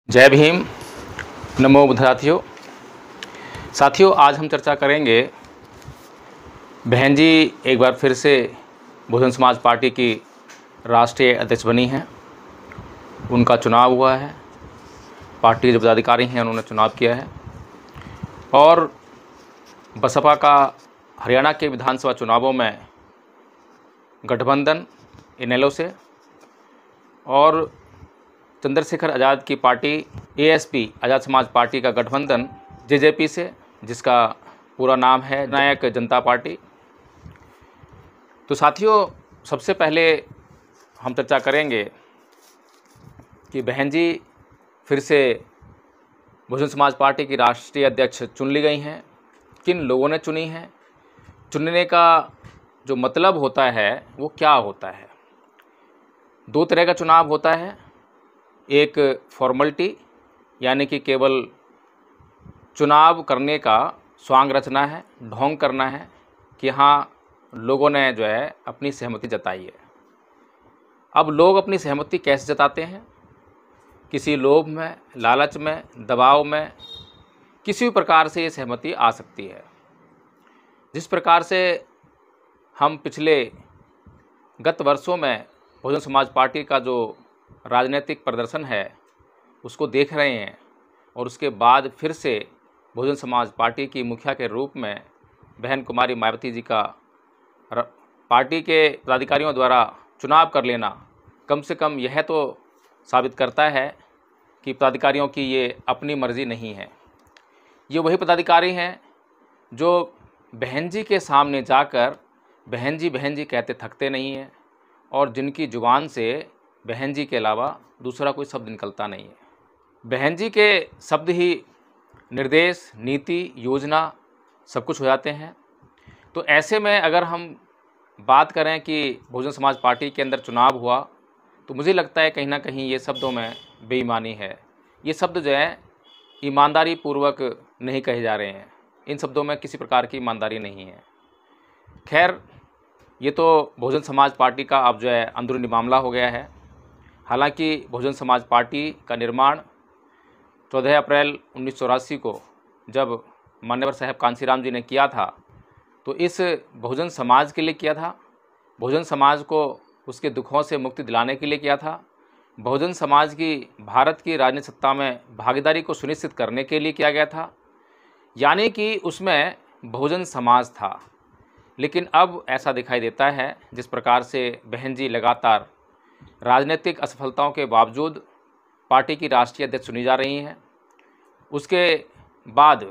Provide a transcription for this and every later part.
जय भीम। नमो बुद्ध। साथियों आज हम चर्चा करेंगे। बहन जी एक बार फिर से बहुजन समाज पार्टी की राष्ट्रीय अध्यक्ष बनी हैं। उनका चुनाव हुआ है। पार्टी के जो पदाधिकारी हैं उन्होंने चुनाव किया है और बसपा का हरियाणा के विधानसभा चुनावों में गठबंधन इनेलो से और चंद्रशेखर आज़ाद की पार्टी एएसपी आज़ाद समाज पार्टी का गठबंधन जेजेपी से, जिसका पूरा नाम है नायक जनता पार्टी। तो साथियों सबसे पहले हम चर्चा करेंगे कि बहन जी फिर से बहुजन समाज पार्टी की राष्ट्रीय अध्यक्ष चुन ली गई हैं। किन लोगों ने चुनी हैं, चुनने का जो मतलब होता है वो क्या होता है। दो तरह का चुनाव होता है। एक फॉर्मेलिटी यानी कि केवल चुनाव करने का स्वांग रचना है, ढोंग करना है कि हाँ लोगों ने जो है अपनी सहमति जताई है। अब लोग अपनी सहमति कैसे जताते हैं? किसी लोभ में, लालच में, दबाव में, किसी भी प्रकार से ये सहमति आ सकती है। जिस प्रकार से हम पिछले गत वर्षों में बहुजन समाज पार्टी का जो राजनीतिक प्रदर्शन है उसको देख रहे हैं और उसके बाद फिर से बहुजन समाज पार्टी की मुखिया के रूप में बहन कुमारी मायावती जी का पार्टी के पदाधिकारियों द्वारा चुनाव कर लेना कम से कम यह तो साबित करता है कि पदाधिकारियों की ये अपनी मर्ज़ी नहीं है। ये वही पदाधिकारी हैं जो बहन जी के सामने जाकर बहन जी कहते थकते नहीं हैं और जिनकी ज़ुबान से बहन जी के अलावा दूसरा कोई शब्द निकलता नहीं है। बहन जी के शब्द ही निर्देश, नीति, योजना सब कुछ हो जाते हैं। तो ऐसे में अगर हम बात करें कि बहुजन समाज पार्टी के अंदर चुनाव हुआ तो मुझे लगता है कहीं ना कहीं ये शब्दों में बेईमानी है। ये शब्द जो है ईमानदारी पूर्वक नहीं कहे जा रहे हैं। इन शब्दों में किसी प्रकार की ईमानदारी नहीं है। खैर ये तो बहुजन समाज पार्टी का अब जो है अंदरूनी मामला हो गया है। हालांकि बहुजन समाज पार्टी का निर्माण 14 अप्रैल 1984 को जब मान्यवर साहब कांशीराम जी ने किया था तो इस बहुजन समाज के लिए किया था। बहुजन समाज को उसके दुखों से मुक्ति दिलाने के लिए किया था। बहुजन समाज की भारत की राजनीतिक सत्ता में भागीदारी को सुनिश्चित करने के लिए किया गया था। यानी कि उसमें बहुजन समाज था। लेकिन अब ऐसा दिखाई देता है जिस प्रकार से बहन जी लगातार राजनीतिक असफलताओं के बावजूद पार्टी की राष्ट्रीय अध्यक्ष चुनी जा रही हैं। उसके बाद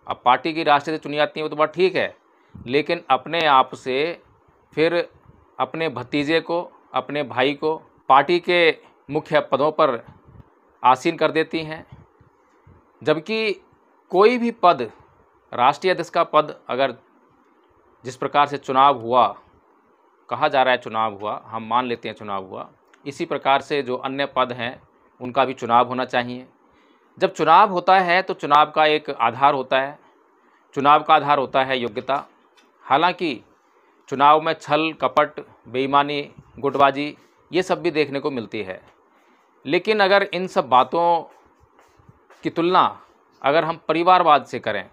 अब पार्टी की राष्ट्रीय अध्यक्ष चुनी जाती हैं वो तो बात ठीक है, लेकिन अपने आप से फिर अपने भतीजे को, अपने भाई को पार्टी के मुख्य पदों पर आसीन कर देती हैं। जबकि कोई भी पद, राष्ट्रीय अध्यक्ष का पद अगर जिस प्रकार से चुनाव हुआ, कहा जा रहा है चुनाव हुआ, हम मान लेते हैं चुनाव हुआ, इसी प्रकार से जो अन्य पद हैं उनका भी चुनाव होना चाहिए। जब चुनाव होता है तो चुनाव का एक आधार होता है। चुनाव का आधार होता है योग्यता। हालांकि चुनाव में छल, कपट, बेईमानी, गुटबाजी ये सब भी देखने को मिलती है। लेकिन अगर इन सब बातों की तुलना अगर हम परिवारवाद से करें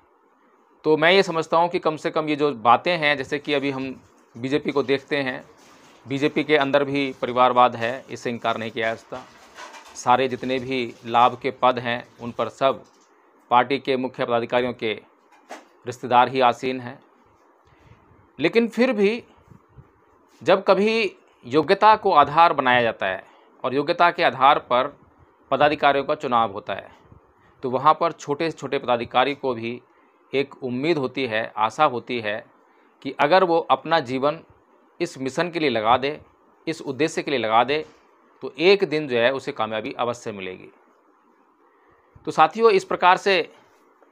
तो मैं ये समझता हूँ कि कम से कम ये जो बातें हैं, जैसे कि अभी हम बीजेपी को देखते हैं, बीजेपी के अंदर भी परिवारवाद है, इससे इनकार नहीं किया जा सकता। सारे जितने भी लाभ के पद हैं उन पर सब पार्टी के मुख्य पदाधिकारियों के रिश्तेदार ही आसीन हैं। लेकिन फिर भी जब कभी योग्यता को आधार बनाया जाता है और योग्यता के आधार पर पदाधिकारियों का चुनाव होता है तो वहाँ पर छोटे से छोटे पदाधिकारी को भी एक उम्मीद होती है, आशा होती है कि अगर वो अपना जीवन इस मिशन के लिए लगा दे, इस उद्देश्य के लिए लगा दे तो एक दिन जो है उसे कामयाबी अवश्य मिलेगी। तो साथियों इस प्रकार से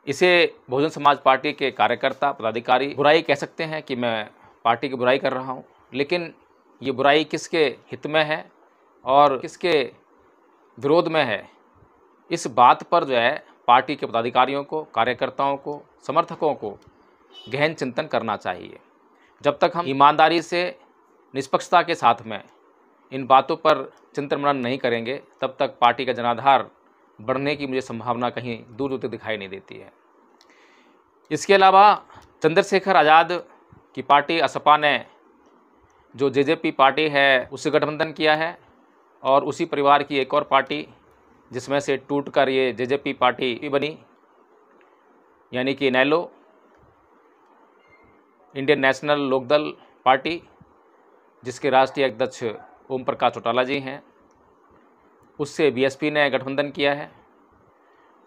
इसे बहुजन समाज पार्टी के कार्यकर्ता, पदाधिकारी बुराई कह सकते हैं कि मैं पार्टी की बुराई कर रहा हूँ, लेकिन ये बुराई किसके हित में है और किसके विरोध में है, इस बात पर जो है पार्टी के पदाधिकारियों को, कार्यकर्ताओं को, समर्थकों को गहन चिंतन करना चाहिए। जब तक हम ईमानदारी से, निष्पक्षता के साथ में इन बातों पर चिंतन मनन नहीं करेंगे तब तक पार्टी का जनाधार बढ़ने की मुझे संभावना कहीं दूर दूर तक दिखाई नहीं देती है। इसके अलावा चंद्रशेखर आज़ाद की पार्टी असपा ने जो जेजेपी पार्टी है उससे गठबंधन किया है, और उसी परिवार की एक और पार्टी जिसमें से टूटकर ये जेजेपी पार्टी बनी, यानी कि इनेलो, इंडियन नेशनल लोकदल पार्टी, जिसके राष्ट्रीय अध्यक्ष ओम प्रकाश चौटाला जी हैं, उससे बीएसपी ने गठबंधन किया है।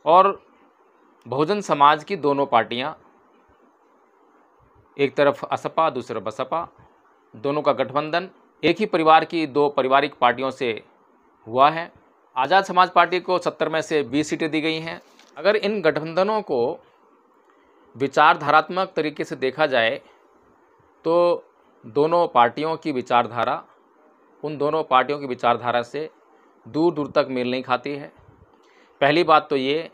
और बहुजन समाज की दोनों पार्टियां, एक तरफ असपा दूसरी तरफ बसपा, दोनों का गठबंधन एक ही परिवार की दो पारिवारिक पार्टियों से हुआ है। आज़ाद समाज पार्टी को 70 में से 20 सीटें दी गई हैं। अगर इन गठबंधनों को विचारधारात्मक तरीके से देखा जाए तो दोनों पार्टियों की विचारधारा उन दोनों पार्टियों की विचारधारा से दूर दूर तक मेल नहीं खाती है। पहली बात तो ये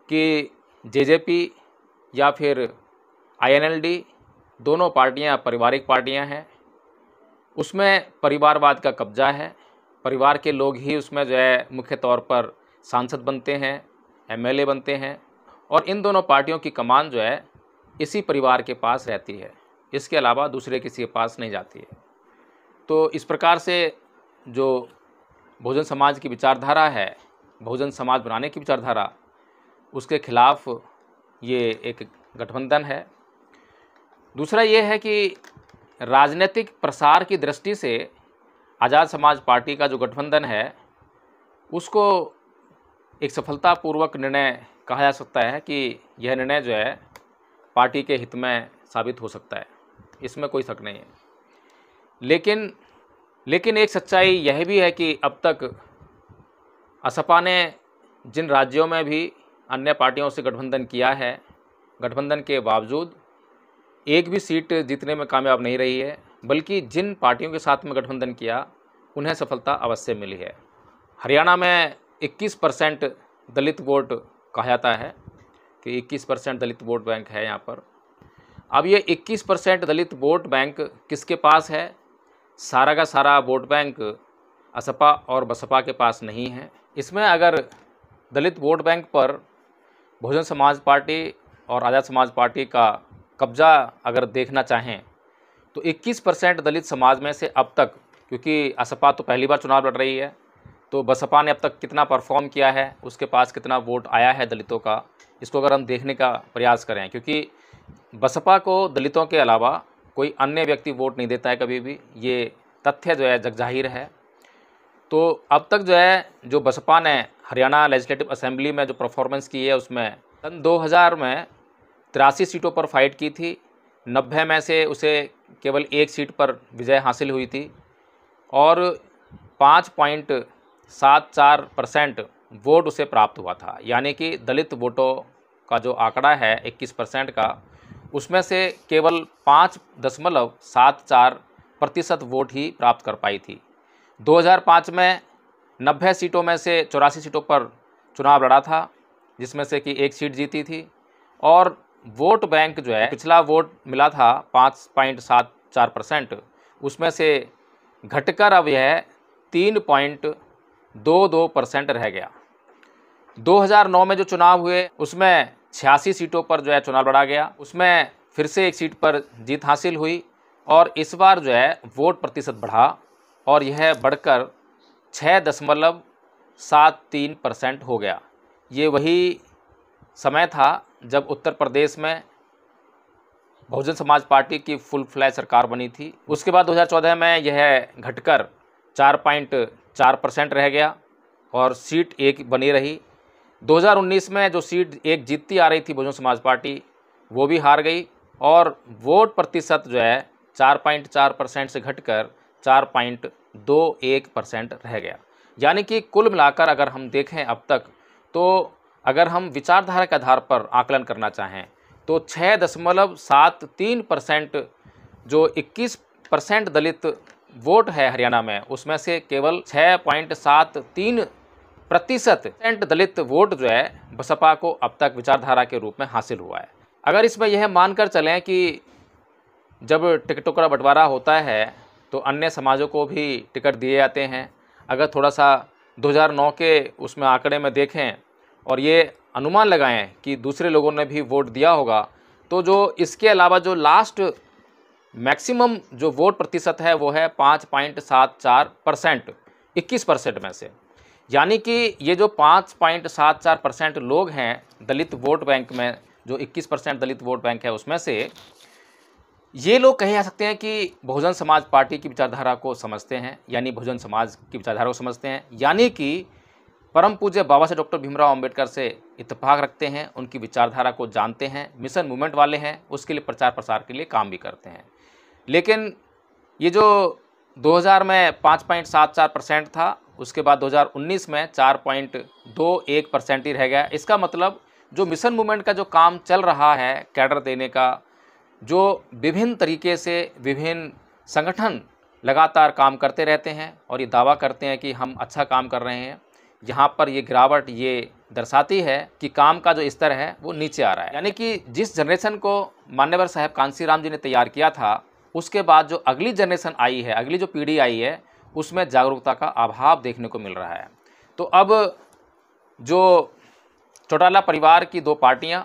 कि जेजेपी या फिर आईएनएलडी दोनों पार्टियां पारिवारिक पार्टियां हैं, उसमें परिवारवाद का कब्जा है। परिवार के लोग ही उसमें जो है मुख्य तौर पर सांसद बनते हैं, एमएलए बनते हैं, और इन दोनों पार्टियों की कमान जो है इसी परिवार के पास रहती है, इसके अलावा दूसरे किसी के पास नहीं जाती है। तो इस प्रकार से जो बहुजन समाज की विचारधारा है, बहुजन समाज बनाने की विचारधारा, उसके खिलाफ ये एक गठबंधन है। दूसरा ये है कि राजनीतिक प्रसार की दृष्टि से आज़ाद समाज पार्टी का जो गठबंधन है उसको एक सफलतापूर्वक निर्णय कहा जा सकता है कि यह निर्णय जो है पार्टी के हित में साबित हो सकता है, इसमें कोई शक नहीं है। लेकिन एक सच्चाई यह भी है कि अब तक असपा ने जिन राज्यों में भी अन्य पार्टियों से गठबंधन किया है, गठबंधन के बावजूद एक भी सीट जीतने में कामयाब नहीं रही है, बल्कि जिन पार्टियों के साथ में गठबंधन किया उन्हें सफलता अवश्य मिली है। हरियाणा में 21% दलित वोट कहा जाता है कि 21% दलित वोट बैंक है यहाँ पर। अब ये 21% दलित वोट बैंक किसके पास है? सारा का सारा वोट बैंक असपा और बसपा के पास नहीं है। इसमें अगर दलित वोट बैंक पर बहुजन समाज पार्टी और आज़ाद समाज पार्टी का कब्जा अगर देखना चाहें तो 21% दलित समाज में से अब तक, क्योंकि असपा तो पहली बार चुनाव लड़ रही है, तो बसपा ने अब तक कितना परफॉर्म किया है, उसके पास कितना वोट आया है दलितों का, इसको अगर हम देखने का प्रयास करें, क्योंकि बसपा को दलितों के अलावा कोई अन्य व्यक्ति वोट नहीं देता है कभी भी, ये तथ्य जो है जगजाहिर है। तो अब तक जो है जो बसपा ने हरियाणा लेजिस्लेटिव असेंबली में जो परफॉर्मेंस की है उसमें सन 2000 में 83 सीटों पर फाइट की थी, 90 में से उसे केवल एक सीट पर विजय हासिल हुई थी और 5.74% वोट उसे प्राप्त हुआ था। यानी कि दलित वोटों का जो आंकड़ा है 21% का, उसमें से केवल 5.74% वोट ही प्राप्त कर पाई थी। 2005 में 90 सीटों में से 84 सीटों पर चुनाव लड़ा था, जिसमें से कि एक सीट जीती थी, और वोट बैंक जो है पिछला वोट मिला था 5.74%, उसमें से घटकर अब यह 3.22% रह गया। 2009 में जो चुनाव हुए उसमें 86 सीटों पर जो है चुनाव लड़ा गया, उसमें फिर से एक सीट पर जीत हासिल हुई और इस बार जो है वोट प्रतिशत बढ़ा और यह बढ़कर 6.73% हो गया। ये वही समय था जब उत्तर प्रदेश में बहुजन समाज पार्टी की फुल फ्लैश सरकार बनी थी। उसके बाद 2014 में यह घटकर 4.4% रह गया और सीट एक बनी रही। 2019 में जो सीट एक जीतती आ रही थी बहुजन समाज पार्टी, वो भी हार गई और वोट प्रतिशत जो है 4.4% से घटकर 4.21% रह गया। यानी कि कुल मिलाकर अगर हम देखें अब तक, तो अगर हम विचारधारा के आधार पर आकलन करना चाहें तो 6.73% जो 21% दलित वोट है हरियाणा में, उसमें से केवल 6.73% दलित वोट जो है बसपा को अब तक विचारधारा के रूप में हासिल हुआ है। अगर इसमें यह मानकर चलें कि जब टिकटों का बंटवारा होता है तो अन्य समाजों को भी टिकट दिए जाते हैं, अगर थोड़ा सा 2009 के उसमें आंकड़े में देखें और ये अनुमान लगाएं कि दूसरे लोगों ने भी वोट दिया होगा, तो जो इसके अलावा जो लास्ट मैक्सिमम जो वोट प्रतिशत है वो है 5.74%, 21% में से। यानी कि ये जो 5.74% लोग हैं दलित वोट बैंक में, जो 21% दलित वोट बैंक है उसमें से, ये लोग कहे जा सकते हैं कि बहुजन समाज पार्टी की विचारधारा को समझते हैं, यानी बहुजन समाज की विचारधारा को समझते हैं, यानी कि परम पूज्य बाबा साहब डॉक्टर भीमराव अंबेडकर से इत्तेफाक रखते हैं, उनकी विचारधारा को जानते हैं, मिशन मूवमेंट वाले हैं, उसके लिए प्रचार प्रसार के लिए काम भी करते हैं। लेकिन ये जो 2000 में 5.74% था, उसके बाद 2019 में 4.21% ही रह गया। इसका मतलब जो मिशन मूवमेंट का जो काम चल रहा है कैडर देने का, जो विभिन्न तरीके से विभिन्न संगठन लगातार काम करते रहते हैं और ये दावा करते हैं कि हम अच्छा काम कर रहे हैं, यहाँ पर ये गिरावट ये दर्शाती है कि काम का जो स्तर है वो नीचे आ रहा है। यानी कि जिस जनरेशन को मान्यवर साहब कांसीराम जी ने तैयार किया था, उसके बाद जो अगली जनरेशन आई है, अगली जो पीढ़ी आई है, उसमें जागरूकता का अभाव देखने को मिल रहा है। तो अब जो चौटाला परिवार की दो पार्टियां,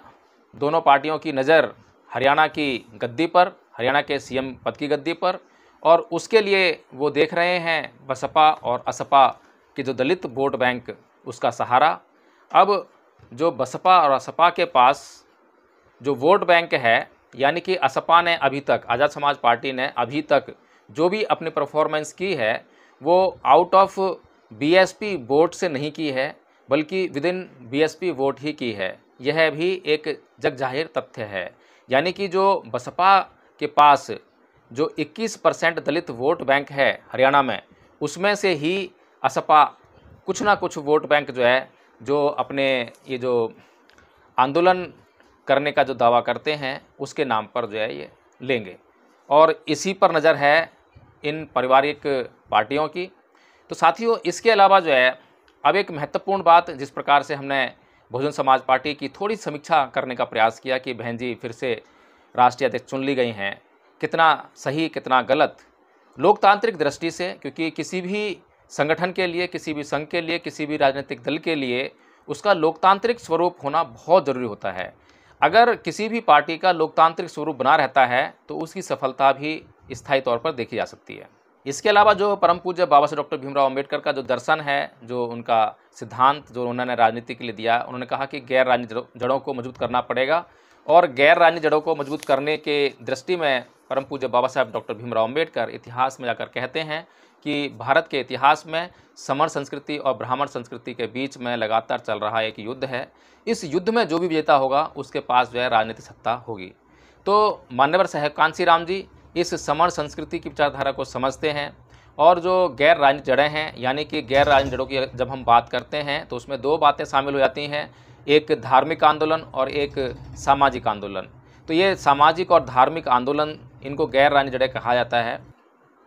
दोनों पार्टियों की नज़र हरियाणा की गद्दी पर, हरियाणा के सीएम पद की गद्दी पर, और उसके लिए वो देख रहे हैं बसपा और असपा के जो दलित वोट बैंक, उसका सहारा। अब जो बसपा और असपा के पास जो वोट बैंक है, यानी कि असपा ने अभी तक, आज़ाद समाज पार्टी ने अभी तक जो भी अपनी परफॉर्मेंस की है वो आउट ऑफ बीएसपी वोट से नहीं की है, बल्कि विद इन बीएसपी वोट ही की है। यह भी एक जगजाहिर तथ्य है। यानी कि जो बसपा के पास जो 21% दलित वोट बैंक है हरियाणा में, उसमें से ही असपा कुछ ना कुछ वोट बैंक जो है, जो अपने ये जो आंदोलन करने का जो दावा करते हैं उसके नाम पर जो है ये लेंगे, और इसी पर नज़र है इन पारिवारिक पार्टियों की। तो साथियों, इसके अलावा जो है अब एक महत्वपूर्ण बात, जिस प्रकार से हमने बहुजन समाज पार्टी की थोड़ी समीक्षा करने का प्रयास किया कि बहन जी फिर से राष्ट्रीय अध्यक्ष चुन ली गई हैं, कितना सही कितना गलत लोकतांत्रिक दृष्टि से, क्योंकि किसी भी संगठन के लिए, किसी भी संघ के लिए, किसी भी राजनीतिक दल के लिए उसका लोकतांत्रिक स्वरूप होना बहुत ज़रूरी होता है। अगर किसी भी पार्टी का लोकतांत्रिक स्वरूप बना रहता है तो उसकी सफलता भी स्थायी तौर पर देखी जा सकती है। इसके अलावा जो परम पूज्य बाबा साहब डॉक्टर भीमराव अंबेडकर का जो दर्शन है, जो उनका सिद्धांत जो उन्होंने राजनीति के लिए दिया, उन्होंने कहा कि गैर राजनीतिक जड़ों को मजबूत करना पड़ेगा, और गैर राजनीतिक जड़ों को मजबूत करने के दृष्टि में परम पूज्य बाबा साहब डॉक्टर भीमराव अंबेडकर इतिहास में जाकर कहते हैं कि भारत के इतिहास में समर संस्कृति और ब्राह्मण संस्कृति के बीच में लगातार चल रहा एक युद्ध है। इस युद्ध में जो भी विजेता होगा उसके पास जो है राजनीतिक सत्ता होगी। तो मान्यवर साहब कांसीराम जी इस समर संस्कृति की विचारधारा को समझते हैं, और जो गैर राजनीतिक जड़ें हैं, यानी कि गैर राजनीतिक जड़ों की जब हम बात करते हैं तो उसमें दो बातें शामिल हो जाती हैं, एक धार्मिक आंदोलन और एक सामाजिक आंदोलन। तो ये सामाजिक और धार्मिक आंदोलन, इनको गैर राजनीतिक जड़ें कहा जाता है।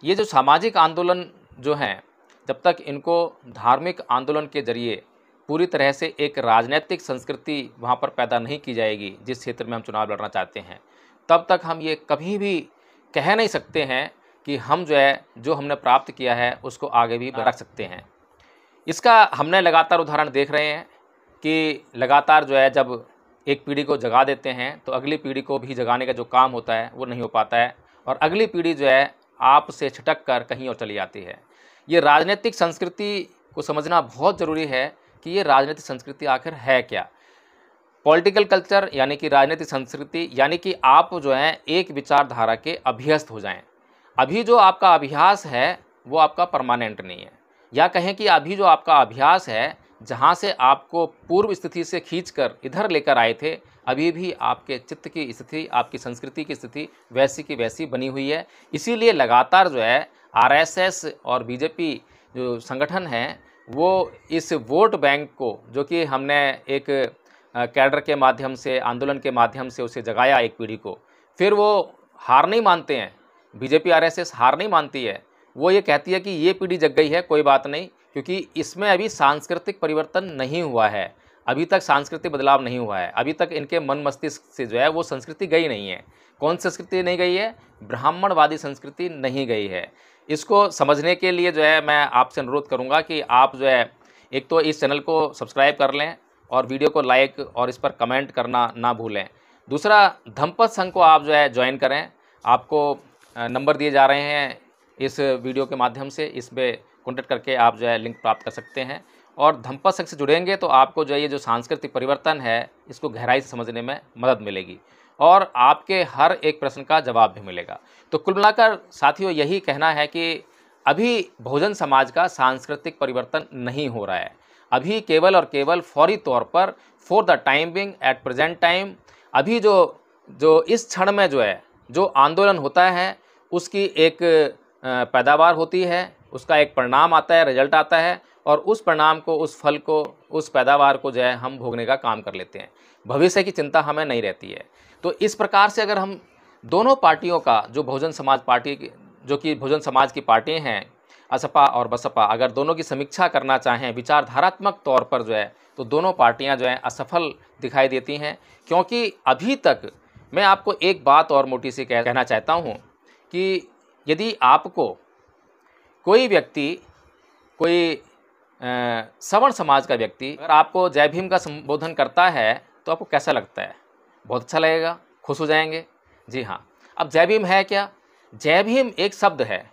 ये जो सामाजिक आंदोलन जो हैं, जब तक इनको धार्मिक आंदोलन के जरिए पूरी तरह से एक राजनीतिक संस्कृति वहाँ पर पैदा नहीं की जाएगी जिस क्षेत्र में हम चुनाव लड़ना चाहते हैं, तब तक हम ये कभी भी कह नहीं सकते हैं कि हम जो है, जो हमने प्राप्त किया है उसको आगे भी रख सकते हैं। इसका हमने लगातार उदाहरण देख रहे हैं कि लगातार जो है, जब एक पीढ़ी को जगा देते हैं तो अगली पीढ़ी को भी जगाने का जो काम होता है वो नहीं हो पाता है, और अगली पीढ़ी जो है आप से छिटक कर कहीं और चली जाती है। ये राजनीतिक संस्कृति को समझना बहुत ज़रूरी है कि ये राजनीतिक संस्कृति आखिर है क्या। पॉलिटिकल कल्चर यानी कि राजनीतिक संस्कृति, यानी कि आप जो है एक विचारधारा के अभ्यस्त हो जाएं। अभी जो आपका अभ्यास है वो आपका परमानेंट नहीं है, या कहें कि अभी जो आपका अभ्यास है, जहाँ से आपको पूर्व स्थिति से खींचकर इधर लेकर आए थे, अभी भी आपके चित्त की स्थिति, आपकी संस्कृति की स्थिति वैसी की वैसी बनी हुई है। इसीलिए लगातार जो है आरएसएस और बीजेपी जो संगठन हैं, वो इस वोट बैंक को, जो कि हमने एक कैडर के माध्यम से, आंदोलन के माध्यम से उसे जगाया एक पीढ़ी को, फिर वो हार नहीं मानते हैं। बीजेपी आरएसएस हार नहीं मानती है, वो ये कहती है कि ये पीढ़ी जग गई है, कोई बात नहीं, क्योंकि इसमें अभी सांस्कृतिक परिवर्तन नहीं हुआ है, अभी तक सांस्कृतिक बदलाव नहीं हुआ है, अभी तक इनके मन मस्तिष्क से जो है वो संस्कृति गई नहीं है। कौन संस्कृति नहीं गई है? ब्राह्मणवादी संस्कृति नहीं गई है। इसको समझने के लिए जो है मैं आपसे अनुरोध करूंगा कि आप जो है एक तो इस चैनल को सब्सक्राइब कर लें और वीडियो को लाइक और इस पर कमेंट करना ना भूलें। दूसरा, धम्मपद संघ को आप जो है ज्वाइन करें। आपको नंबर दिए जा रहे हैं इस वीडियो के माध्यम से, इसमें कॉन्टेक्ट करके आप जो है लिंक प्राप्त कर सकते हैं। और धम्मपद संघ से जुड़ेंगे तो आपको जो है ये जो सांस्कृतिक परिवर्तन है इसको गहराई से समझने में मदद मिलेगी और आपके हर एक प्रश्न का जवाब भी मिलेगा। तो कुल मिलाकर साथियों यही कहना है कि अभी बहुजन समाज का सांस्कृतिक परिवर्तन नहीं हो रहा है। अभी केवल और केवल फौरी तौर पर for the time being at present time अभी जो इस क्षण में जो है जो आंदोलन होता है उसकी एक पैदावार होती है, उसका एक परिणाम आता है, रिजल्ट आता है और उस परिणाम को, उस फल को, उस पैदावार को जो है हम भोगने का काम कर लेते हैं। भविष्य की चिंता हमें नहीं रहती है। तो इस प्रकार से अगर हम दोनों पार्टियों का जो बहुजन समाज पार्टी जो कि बहुजन समाज की पार्टी हैं असपा और बसपा, अगर दोनों की समीक्षा करना चाहें विचारधारात्मक तौर पर जो है तो दोनों पार्टियां जो हैं असफल दिखाई देती हैं। क्योंकि अभी तक मैं आपको एक बात और मोटी सी कहना चाहता हूं कि यदि आपको कोई व्यक्ति, कोई सवर्ण समाज का व्यक्ति अगर आपको जय भीम का संबोधन करता है तो आपको कैसा लगता है? बहुत अच्छा लगेगा, खुश हो जाएंगे। जी हाँ। अब जय भीम है क्या? जय भीम एक शब्द है।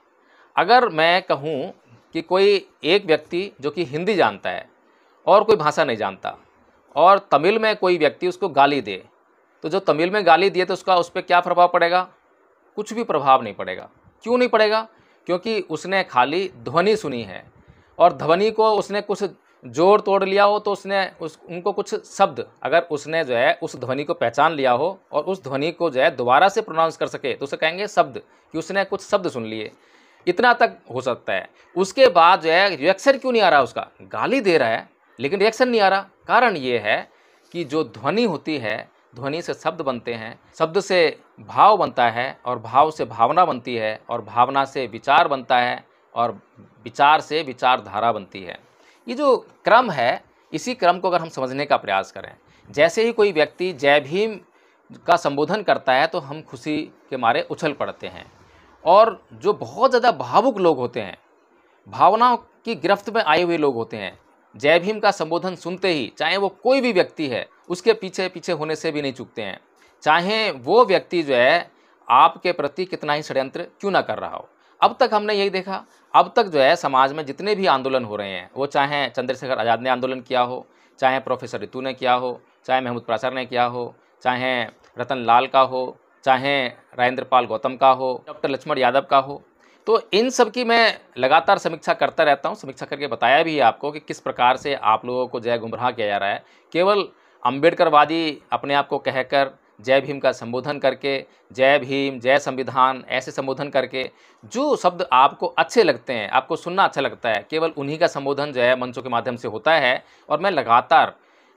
अगर मैं कहूँ कि कोई एक व्यक्ति जो कि हिंदी जानता है और कोई भाषा नहीं जानता और तमिल में कोई व्यक्ति उसको गाली दे, तो जो तमिल में गाली दिए तो उसका उस पर क्या प्रभाव पड़ेगा? कुछ भी प्रभाव नहीं पड़ेगा। क्यों नहीं पड़ेगा? क्योंकि उसने खाली ध्वनि सुनी है और ध्वनि को उसने कुछ जोड़ तोड़ लिया हो तो उनको कुछ शब्द, अगर उसने जो है उस ध्वनि को पहचान लिया हो और उस ध्वनि को जो है दोबारा से प्रोनाउंस कर सके तो उसे कहेंगे शब्द, कि उसने कुछ शब्द सुन लिए। इतना तक हो सकता है। उसके बाद जो है रिएक्शन क्यों नहीं आ रहा? उसका गाली दे रहा है लेकिन रिएक्शन नहीं आ रहा। कारण ये है कि जो ध्वनि होती है, ध्वनि से शब्द बनते हैं, शब्द से भाव बनता है और भाव से भावना बनती है और भावना से विचार बनता है और विचार से विचारधारा बनती है। ये जो क्रम है, इसी क्रम को अगर हम समझने का प्रयास करें, जैसे ही कोई व्यक्ति जय भीम का संबोधन करता है तो हम खुशी के मारे उछल पड़ते हैं। और जो बहुत ज़्यादा भावुक लोग होते हैं, भावनाओं की गिरफ्त में आए हुए लोग होते हैं, जय भीम का संबोधन सुनते ही, चाहे वो कोई भी व्यक्ति है, उसके पीछे पीछे होने से भी नहीं चूकते हैं, चाहे वो व्यक्ति जो है आपके प्रति कितना ही षड्यंत्र क्यों ना कर रहा हो। अब तक हमने यही देखा, अब तक जो है समाज में जितने भी आंदोलन हो रहे हैं, वो चाहे चंद्रशेखर आज़ाद ने आंदोलन किया हो, चाहे प्रोफेसर रितू ने किया हो, चाहे महमूद प्राचार्य ने किया हो, चाहे रतन लाल का हो, चाहे राजेंद्र पाल गौतम का हो, डॉक्टर लक्ष्मण यादव का हो, तो इन सब की मैं लगातार समीक्षा करता रहता हूँ। समीक्षा करके बताया भी है आपको कि किस प्रकार से आप लोगों को जो है गुमराह किया जा रहा है। केवल अम्बेडकरवादी अपने आप को कहकर जय भीम का संबोधन करके, जय भीम, जय संविधान ऐसे संबोधन करके, जो शब्द आपको अच्छे लगते हैं, आपको सुनना अच्छा लगता है, केवल उन्हीं का संबोधन जो है मंचों के माध्यम से होता है। और मैं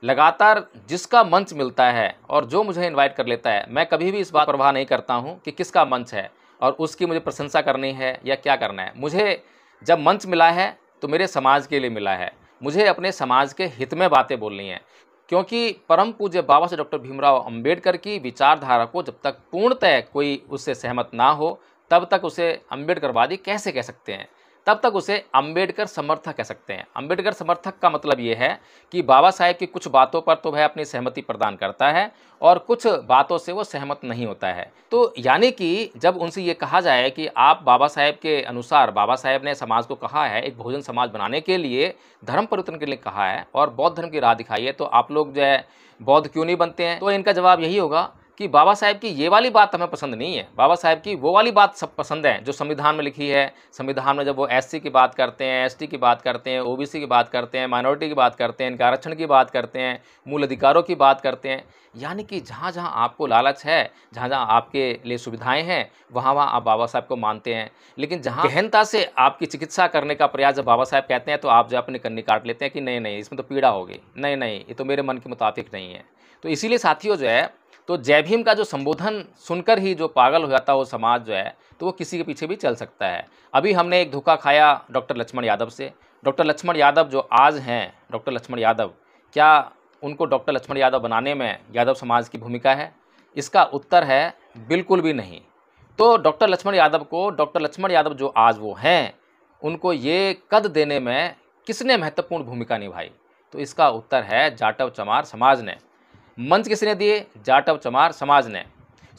लगातार जिसका मंच मिलता है और जो मुझे इनवाइट कर लेता है, मैं कभी भी इस बात पर परवाह नहीं करता हूं कि किसका मंच है और उसकी मुझे प्रशंसा करनी है या क्या करना है। मुझे जब मंच मिला है तो मेरे समाज के लिए मिला है, मुझे अपने समाज के हित में बातें बोलनी है। क्योंकि परम पूज्य बाबा साहब डॉक्टर भीमराव अंबेडकर की विचारधारा को जब तक पूर्णतः कोई उससे सहमत ना हो, तब तक उसे अंबेडकरवादी कैसे कह सकते हैं? तब तक उसे अंबेडकर समर्थक कह सकते हैं। अंबेडकर समर्थक का मतलब ये है कि बाबा साहेब की कुछ बातों पर तो वह अपनी सहमति प्रदान करता है और कुछ बातों से वो सहमत नहीं होता है। तो यानी कि जब उनसे ये कहा जाए कि आप बाबा साहेब के अनुसार, बाबा साहेब ने समाज को कहा है एक बहुजन समाज बनाने के लिए, धर्म परिवर्तन के लिए कहा है और बौद्ध धर्म की राह दिखाई है, तो आप लोग जो है बौद्ध क्यों नहीं बनते हैं? तो इनका जवाब यही होगा कि बाबा साहेब की ये वाली बात हमें पसंद नहीं है, बाबा साहेब की वो वाली बात सब पसंद है जो संविधान में लिखी है। संविधान में जब वो एससी की बात करते हैं, एसटी की बात करते हैं, ओबीसी की बात करते हैं, माइनॉरिटी की बात करते हैं, इनके आरक्षण की बात करते हैं, मूल अधिकारों की बात करते हैं, यानी कि जहाँ जहाँ आपको लालच है, जहाँ जहाँ आपके लिए सुविधाएं हैं, वहाँ वहाँ आप बाबा साहब को मानते हैं। लेकिन जहाँ गहनता से आपकी चिकित्सा करने का प्रयास जब बाबा साहब कहते हैं तो आप जो अपनी कन्नी काट लेते हैं कि नहीं नहीं, इसमें तो पीड़ा होगी, नहीं नहीं, ये तो मेरे मन के मुताबिक नहीं है। तो इसीलिए साथियों जो है, तो जय भीम का जो संबोधन सुनकर ही जो पागल हो जाता है वो समाज जो है, तो वो किसी के पीछे भी चल सकता है। अभी हमने एक धोखा खाया डॉक्टर लक्ष्मण यादव से। डॉक्टर लक्ष्मण यादव जो आज हैं, डॉक्टर लक्ष्मण यादव, क्या उनको डॉक्टर लक्ष्मण यादव बनाने में यादव समाज की भूमिका है? इसका उत्तर है बिल्कुल भी नहीं। तो डॉक्टर लक्ष्मण यादव को, डॉक्टर लक्ष्मण यादव जो आज वो हैं, उनको ये कद देने में किसने महत्वपूर्ण भूमिका निभाई? तो इसका उत्तर है जाटव चमार समाज ने। मंच किसने दिए? जाटव चमार समाज ने।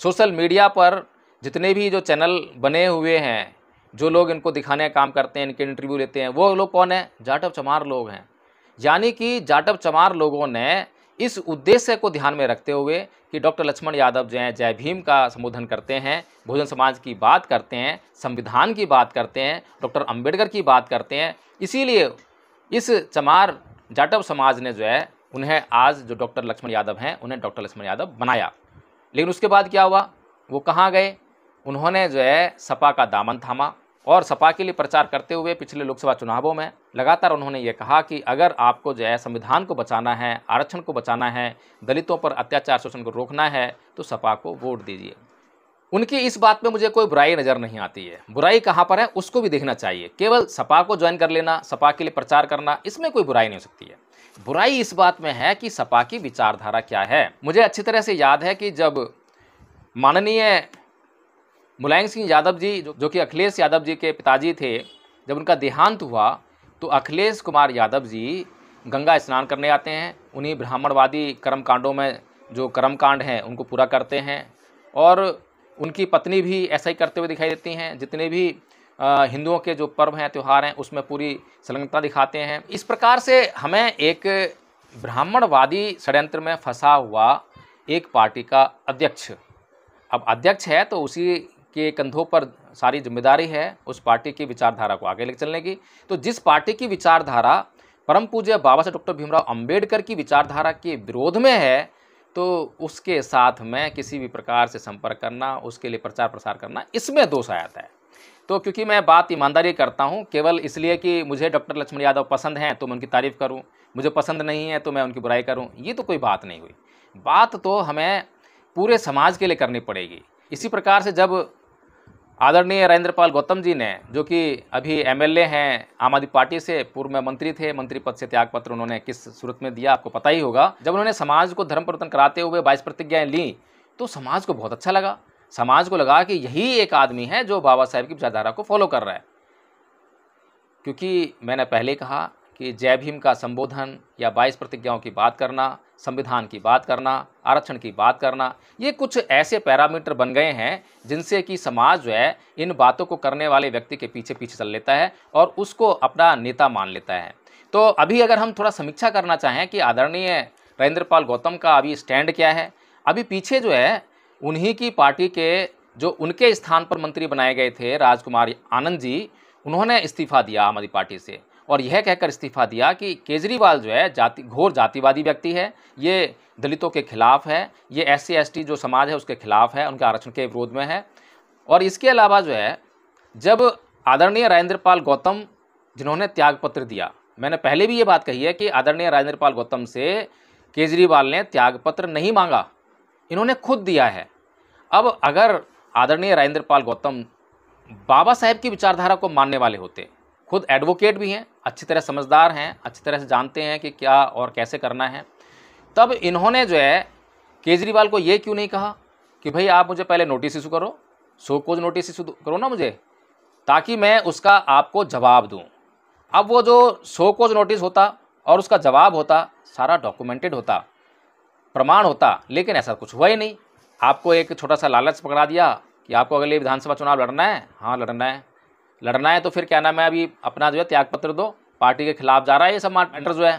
सोशल मीडिया पर जितने भी जो चैनल बने हुए हैं, जो लोग इनको दिखाने का काम करते हैं, इनके इंटरव्यू लेते हैं, वो लोग कौन है? जाटव चमार लोग हैं। यानी कि जाटव चमार लोगों ने इस उद्देश्य को ध्यान में रखते हुए कि डॉक्टर लक्ष्मण यादव जो हैं जय भीम का संबोधन करते हैं, बहुजन समाज की बात करते हैं, संविधान की बात करते हैं, डॉक्टर अंबेडकर की बात करते हैं, इसीलिए इस चमार जाटव समाज ने जो है उन्हें आज जो डॉक्टर लक्ष्मण यादव हैं उन्हें डॉक्टर लक्ष्मण यादव बनाया। लेकिन उसके बाद क्या हुआ? वो कहाँ गए? उन्होंने जो है सपा का दामन थामा और सपा के लिए प्रचार करते हुए पिछले लोकसभा चुनावों में लगातार उन्होंने ये कहा कि अगर आपको जो है संविधान को बचाना है, आरक्षण को बचाना है, दलितों पर अत्याचार शोषण को रोकना है, तो सपा को वोट दीजिए। उनकी इस बात में मुझे कोई बुराई नज़र नहीं आती है। बुराई कहाँ पर है उसको भी देखना चाहिए। केवल सपा को ज्वाइन कर लेना, सपा के लिए प्रचार करना, इसमें कोई बुराई नहीं हो सकती है। बुराई इस बात में है कि सपा की विचारधारा क्या है। मुझे अच्छी तरह से याद है कि जब माननीय मुलायम सिंह यादव जी जो कि अखिलेश यादव जी के पिताजी थे, जब उनका देहांत हुआ तो अखिलेश कुमार यादव जी गंगा स्नान करने आते हैं, उन्हीं ब्राह्मणवादी कर्मकांडों में जो कर्मकांड हैं उनको पूरा करते हैं और उनकी पत्नी भी ऐसा ही करते हुए दिखाई देती हैं। जितने भी हिंदुओं के जो पर्व हैं, त्यौहार हैं, उसमें पूरी संलग्नता दिखाते हैं। इस प्रकार से हमें एक ब्राह्मणवादी षड्यंत्र में फंसा हुआ एक पार्टी का अध्यक्ष, अब अध्यक्ष है तो उसी के कंधों पर सारी जिम्मेदारी है उस पार्टी की विचारधारा को आगे लेकर चलने की। तो जिस पार्टी की विचारधारा परम पूज्य बाबा साहब डॉक्टर भीमराव अंबेडकर की विचारधारा के विरोध में है, तो उसके साथ में किसी भी प्रकार से संपर्क करना, उसके लिए प्रचार प्रसार करना, इसमें दोष आता है। तो क्योंकि मैं बात ईमानदारी करता हूं, केवल इसलिए कि मुझे डॉक्टर लक्ष्मण यादव पसंद हैं तो मैं उनकी तारीफ़ करूं, मुझे पसंद नहीं है तो मैं उनकी बुराई करूं, ये तो कोई बात नहीं हुई। बात तो हमें पूरे समाज के लिए करनी पड़ेगी। इसी प्रकार से जब आदरणीय राजेंद्र गौतम जी ने, जो कि अभी एमएलए हैं आम आदमी पार्टी से, पूर्व में मंत्री थे, मंत्री पद से त्यागपत्र उन्होंने किस सूरत में दिया आपको पता ही होगा। जब उन्होंने समाज को धर्म परिवर्तन कराते हुए 22 प्रतिज्ञाएं ली तो समाज को बहुत अच्छा लगा। समाज को लगा कि यही एक आदमी है जो बाबा साहेब की विचारधारा को फॉलो कर रहा है। क्योंकि मैंने पहले कहा कि जय भीम का संबोधन या 22 प्रतिज्ञाओं की बात करना, संविधान की बात करना, आरक्षण की बात करना, ये कुछ ऐसे पैरामीटर बन गए हैं जिनसे कि समाज जो है इन बातों को करने वाले व्यक्ति के पीछे पीछे चल लेता है और उसको अपना नेता मान लेता है। तो अभी अगर हम थोड़ा समीक्षा करना चाहें कि आदरणीय राजेंद्र गौतम का अभी स्टैंड क्या है, अभी पीछे जो है उन्हीं की पार्टी के जो उनके स्थान पर मंत्री बनाए गए थे राजकुमार आनंद जी, उन्होंने इस्तीफा दिया आम आदमी पार्टी से और यह कहकर इस्तीफा दिया कि केजरीवाल जो है घोर जातिवादी व्यक्ति है, ये दलितों के खिलाफ है, ये SC ST जो समाज है उसके खिलाफ है, उनके आरक्षण के विरोध में है। और इसके अलावा जो है जब आदरणीय राजेंद्र गौतम जिन्होंने त्यागपत्र दिया, मैंने पहले भी ये बात कही है कि आदरणीय राजेंद्र गौतम से केजरीवाल ने त्यागपत्र नहीं मांगा, इन्होंने खुद दिया है। अब अगर आदरणीय राजेंद्र गौतम बाबा साहेब की विचारधारा को मानने वाले होते, खुद एडवोकेट भी हैं, अच्छी तरह समझदार हैं, अच्छी तरह से जानते हैं कि क्या और कैसे करना है, तब इन्होंने जो है केजरीवाल को ये क्यों नहीं कहा कि भाई आप मुझे पहले नोटिस इशू करो, शो कॉज नोटिस इशू करो ना मुझे, ताकि मैं उसका आपको जवाब दूं। अब वो जो शो कॉज नोटिस होता और उसका जवाब होता, सारा डॉक्यूमेंटेड होता, प्रमाण होता, लेकिन ऐसा कुछ हुआ ही नहीं। आपको एक छोटा सा लालच पकड़ा दिया कि आपको अगले विधानसभा चुनाव लड़ना है, हाँ लड़ना है तो फिर क्या नाम है, अभी अपना जो है त्यागपत्र दो, पार्टी के खिलाफ जा रहा है ये सब मैटर जो है।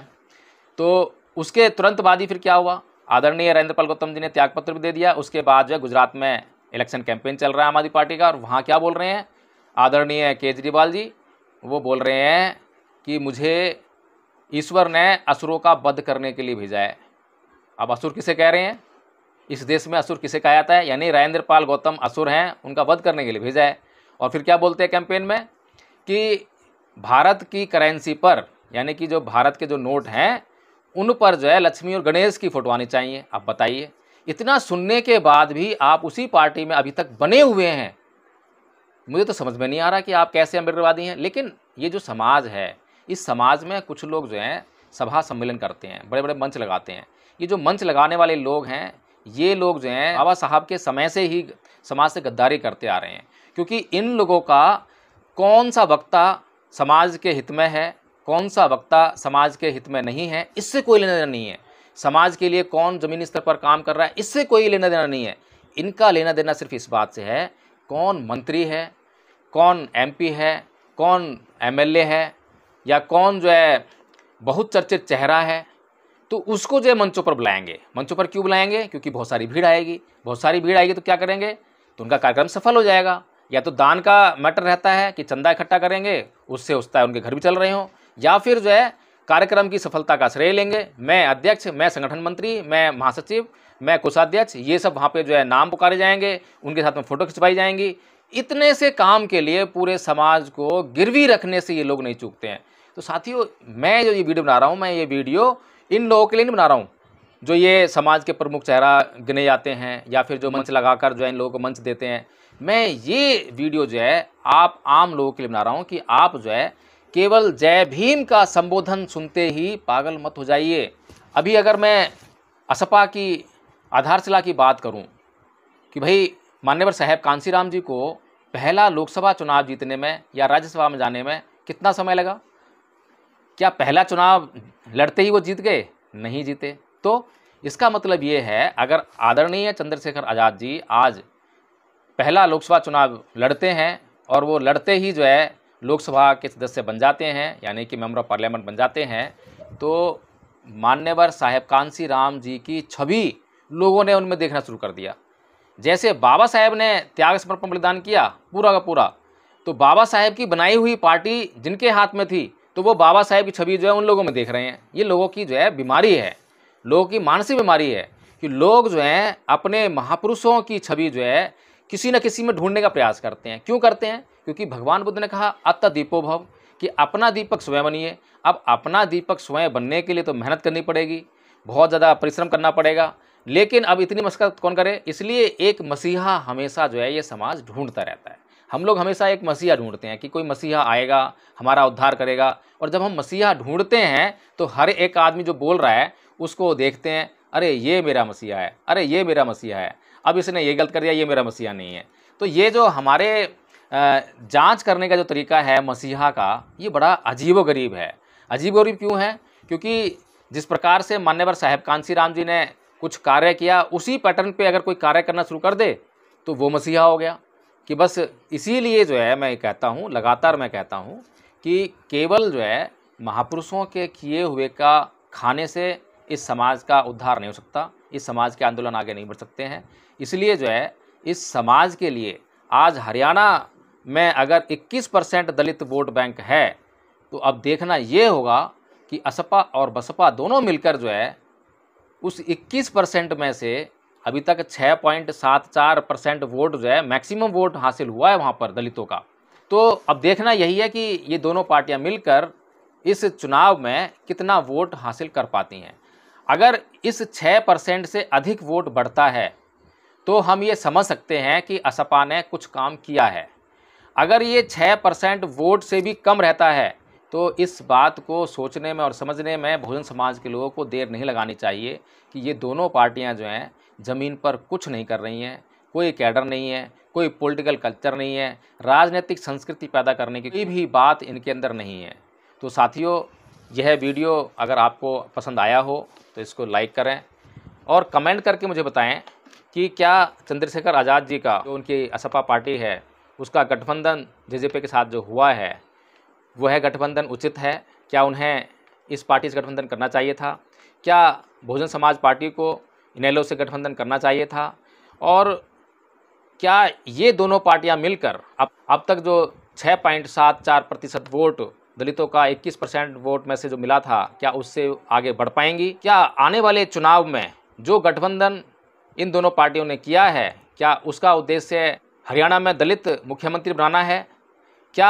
तो उसके तुरंत बाद ही फिर क्या हुआ, आदरणीय राजेंद्र गौतम जी ने त्यागपत्र भी दे दिया। उसके बाद जो है गुजरात में इलेक्शन कैंपेन चल रहा है आम आदमी पार्टी का, और वहाँ क्या बोल रहे हैं आदरणीय केजरीवाल जी, वो बोल रहे हैं कि मुझे ईश्वर ने असुरों का वध करने के लिए भेजा है। अब असुर किसे कह रहे हैं, इस देश में असुर किसे कहा जाता है, यानी राजेंद्र गौतम असुर हैं, उनका वध करने के लिए भेजा है। और फिर क्या बोलते हैं कैंपेन में कि भारत की करेंसी पर, यानी कि जो भारत के जो नोट हैं उन पर जो है लक्ष्मी और गणेश की फोटो आनी चाहिए। आप बताइए, इतना सुनने के बाद भी आप उसी पार्टी में अभी तक बने हुए हैं। मुझे तो समझ में नहीं आ रहा कि आप कैसे अम्बेडकरवादी हैं। लेकिन ये जो समाज है, इस समाज में कुछ लोग जो हैं सभा सम्मेलन करते हैं, बड़े बड़े मंच लगाते हैं। ये जो मंच लगाने वाले लोग हैं, ये लोग जो हैं बाबा साहब के समय से ही समाज से गद्दारी करते आ रहे हैं। क्योंकि इन लोगों का कौन सा वक्ता समाज के हित में है, कौन सा वक्ता समाज के हित में नहीं है, इससे कोई लेना देना नहीं है। समाज के लिए कौन ज़मीनी स्तर पर काम कर रहा है, इससे कोई लेना देना नहीं है। इनका लेना देना सिर्फ इस बात से है कौन मंत्री है, कौन एमपी है, कौन एमएलए है, या कौन जो है बहुत चर्चित चेहरा है, तो उसको जो है मंचों पर बुलाएंगे। मंचों पर क्यों बुलाएंगे? क्योंकि बहुत सारी भीड़ आएगी। बहुत सारी भीड़ आएगी तो क्या करेंगे? तो उनका कार्यक्रम सफल हो जाएगा। या तो दान का मैटर रहता है कि चंदा इकट्ठा करेंगे, उससे होता है उनके घर भी चल रहे हों, या फिर जो है कार्यक्रम की सफलता का श्रेय लेंगे। मैं अध्यक्ष, मैं संगठन मंत्री, मैं महासचिव, मैं कोषाध्यक्ष, ये सब वहाँ पे जो है नाम पुकारे जाएंगे, उनके साथ में फ़ोटो खिंचवाई जाएंगी। इतने से काम के लिए पूरे समाज को गिरवी रखने से ये लोग नहीं चूकते हैं। तो साथियों, मैं जो ये वीडियो बना रहा हूँ, मैं ये वीडियो इन लोगों के लिए नहीं बना रहा हूँ जो ये समाज के प्रमुख चेहरा गिने जाते हैं, या फिर जो मंच लगाकर जो है इन लोगों को मंच देते हैं। मैं ये वीडियो जो है आप आम लोगों के लिए बना रहा हूँ कि आप जो है केवल जय भीम का संबोधन सुनते ही पागल मत हो जाइए। अभी अगर मैं असपा की आधारशिला की बात करूं कि भाई मान्यवर साहब कांसीराम जी को पहला लोकसभा चुनाव जीतने में या राज्यसभा में जाने में कितना समय लगा? क्या पहला चुनाव लड़ते ही वो जीत गए? नहीं जीते। तो इसका मतलब ये है, अगर आदरणीय चंद्रशेखर आज़ाद जी आज पहला लोकसभा चुनाव लड़ते हैं और वो लड़ते ही जो है लोकसभा के सदस्य बन जाते हैं, यानी कि मेंबर ऑफ पार्लियामेंट बन जाते हैं, तो मान्यवर साहब कांसीराम जी की छवि लोगों ने उनमें देखना शुरू कर दिया। जैसे बाबा साहेब ने त्याग समर्पण बलिदान किया पूरा का पूरा, तो बाबा साहेब की बनाई हुई पार्टी जिनके हाथ में थी, तो वो बाबा साहेब की छवि जो है उन लोगों में देख रहे हैं। ये लोगों की जो है बीमारी है, लोगों की मानसिक बीमारी है कि लोग जो हैं अपने महापुरुषों की छवि जो है किसी न किसी में ढूंढने का प्रयास करते हैं। क्यों करते हैं? क्योंकि भगवान बुद्ध ने कहा अत्त दीपो भव, कि अपना दीपक स्वयं बनिए। अब अपना दीपक स्वयं बनने के लिए तो मेहनत करनी पड़ेगी, बहुत ज़्यादा परिश्रम करना पड़ेगा, लेकिन अब इतनी मशक्कत कौन करे? इसलिए एक मसीहा हमेशा जो है ये समाज ढूंढता रहता है। हम लोग हमेशा एक मसीहा ढूंढते हैं कि कोई मसीहा आएगा, हमारा उद्धार करेगा। और जब हम मसीहा ढूंढते हैं तो हर एक आदमी जो बोल रहा है उसको देखते हैं, अरे ये मेरा मसीहा है, अरे ये मेरा मसीहा है, अब इसने ये गलत कर दिया, ये मेरा मसीहा नहीं है। तो ये जो हमारे जांच करने का जो तरीका है मसीहा का, ये बड़ा अजीबोगरीब है। अजीबोगरीब क्यों है? क्योंकि जिस प्रकार से मान्यवर साहब कांसीराम जी ने कुछ कार्य किया, उसी पैटर्न पे अगर कोई कार्य करना शुरू कर दे तो वो मसीहा हो गया। कि बस इसीलिए जो है मैं कहता हूँ, लगातार मैं कहता हूँ कि केवल जो है महापुरुषों के किए हुए का खाने से इस समाज का उद्धार नहीं हो सकता, इस समाज के आंदोलन आगे नहीं बढ़ सकते हैं। इसलिए जो है इस समाज के लिए आज हरियाणा में अगर 21% दलित वोट बैंक है, तो अब देखना ये होगा कि असपा और बसपा दोनों मिलकर जो है उस 21% में से अभी तक 6.74% वोट जो है मैक्सिमम वोट हासिल हुआ है वहाँ पर दलितों का। तो अब देखना यही है कि ये दोनों पार्टियां मिलकर इस चुनाव में कितना वोट हासिल कर पाती हैं। अगर इस 6% से अधिक वोट बढ़ता है तो हम ये समझ सकते हैं कि असपा ने कुछ काम किया है। अगर ये 6% वोट से भी कम रहता है तो इस बात को सोचने में और समझने में बहुजन समाज के लोगों को देर नहीं लगानी चाहिए कि ये दोनों पार्टियां जो हैं ज़मीन पर कुछ नहीं कर रही हैं, कोई कैडर नहीं है, कोई पॉलिटिकल कल्चर नहीं है, राजनीतिक संस्कृति पैदा करने की कोई भी बात इनके अंदर नहीं है। तो साथियों, यह वीडियो अगर आपको पसंद आया हो तो इसको लाइक करें और कमेंट करके मुझे बताएं कि क्या चंद्रशेखर आज़ाद जी का जो उनकी असपा पार्टी है उसका गठबंधन जेजेपी के साथ जो हुआ है वह गठबंधन उचित है? क्या उन्हें इस पार्टी से गठबंधन करना चाहिए था? क्या बहुजन समाज पार्टी को इनेलो से गठबंधन करना चाहिए था? और क्या ये दोनों पार्टियां मिलकर अब तक जो 6.74% वोट दलितों का 21% वोट में से जो मिला था, क्या उससे आगे बढ़ पाएंगी? क्या आने वाले चुनाव में जो गठबंधन इन दोनों पार्टियों ने किया है, क्या उसका उद्देश्य हरियाणा में दलित मुख्यमंत्री बनाना है? क्या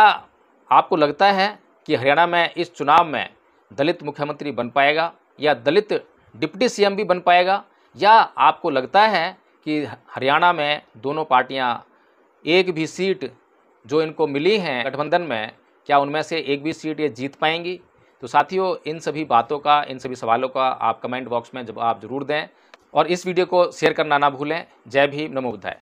आपको लगता है कि हरियाणा में इस चुनाव में दलित मुख्यमंत्री बन पाएगा या दलित डिप्टी सीएम भी बन पाएगा? या आपको लगता है कि हरियाणा में दोनों पार्टियां एक भी सीट जो इनको मिली हैं गठबंधन में, क्या उनमें से एक भी सीट ये जीत पाएंगी? तो साथियों, इन सभी बातों का, इन सभी सवालों का आप कमेंट बॉक्स में जवाब ज़रूर दें और इस वीडियो को शेयर करना ना भूलें। जय भीम, नमो बुद्धाय।